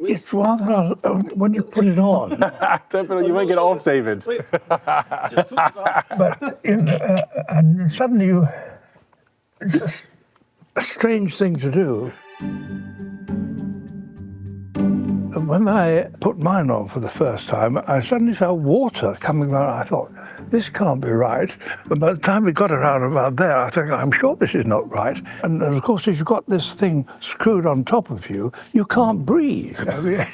It's rather when you put it on. You won't get off, David. But and suddenly it's a strange thing to do. And when I put mine on for the first time, I suddenly felt water coming around. I thought, this can't be right. But by the time we got around about there, I think, I'm sure this is not right. And of course, if you've got this thing screwed on top of you, you can't breathe. I mean,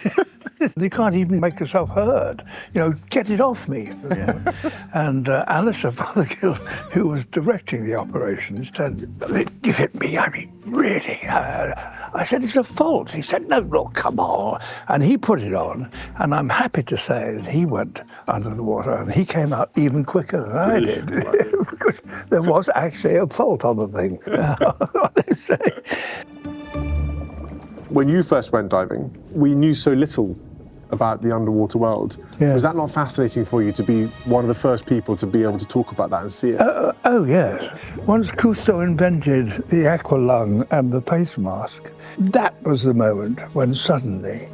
you can't even make yourself heard. Get it off me. And Alistair Fothergill, who was directing the operations, said, give it me. I mean, really? I said, it's a fault. He said, no, look, come on. And he put it on, and I'm happy to say that he went under the water, and he came out even quicker than I did, because there was actually a fault on the thing. What they say. When you first went diving, we knew so little about the underwater world. Yeah. Was that not fascinating for you to be one of the first people to be able to talk about that and see it? Oh, yes. Once Cousteau invented the aqua lung and the face mask, that was the moment when suddenly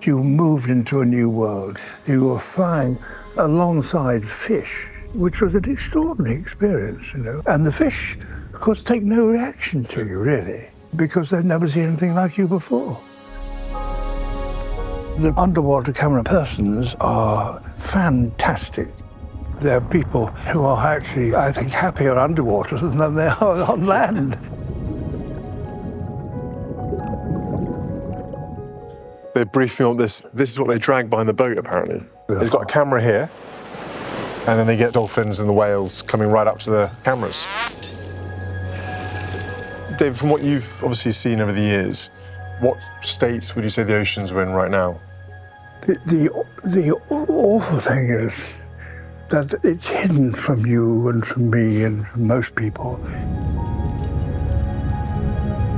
you moved into a new world. You were flying alongside fish, which was an extraordinary experience, And the fish, of course, take no reaction to you, really, because they've never seen anything like you before. The underwater camera persons are fantastic. They're people who are actually, I think, happier underwater than they are on land. They briefed me on this. This is what they drag behind the boat, apparently. They've got a camera here, and then they get dolphins and the whales coming right up to the cameras. David, from what you've obviously seen over the years, what state would you say the oceans are in right now? The awful thing is that it's hidden from you and from me and from most people.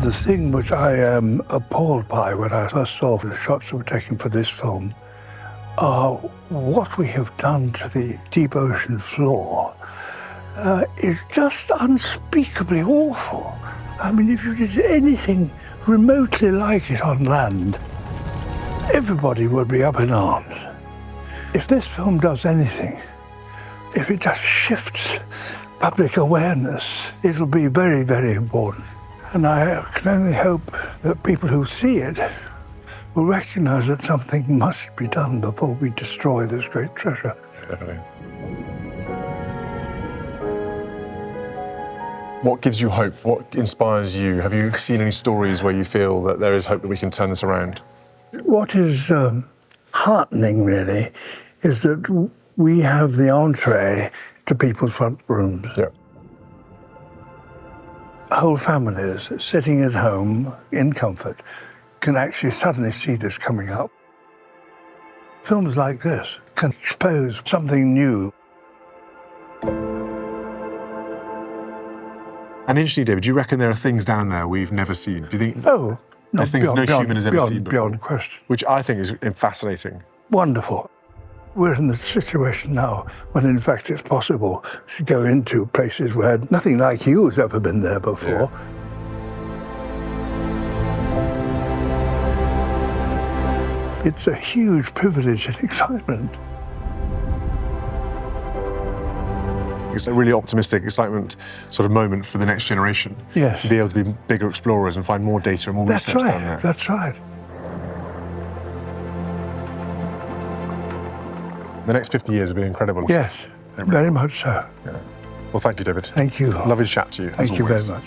The thing which I am appalled by when I first saw the shots that were taken for this film are what we have done to the deep ocean floor is just unspeakably awful. I mean, if you did anything remotely like it on land, everybody would be up in arms. If this film does anything, if it just shifts public awareness, it'll be very, very important. And I can only hope that people who see it will recognize that something must be done before we destroy this great treasure. Definitely. What gives you hope? What inspires you? Have you seen any stories where you feel that there is hope that we can turn this around? What is heartening, really, is that we have the entree to people's front rooms. Yeah. Whole families sitting at home in comfort can actually suddenly see this coming up. Films like this can expose something new. And interestingly, David, do you reckon there are things down there we've never seen? Do you think there's things no human has ever seen before? Beyond question. Which I think is fascinating. Wonderful. We're in the situation now when, in fact, it's possible to go into places where nothing like you has ever been there before. Yeah. It's a huge privilege and excitement. It's a really optimistic, excitement sort of moment for the next generation. Yes. To be able to be bigger explorers and find more data and more research down there. That's right. The next 50 years will be incredible. Yes, very much so. Yeah. Well, thank you, David. Thank you. Lovely to chat to you. Thank you very much.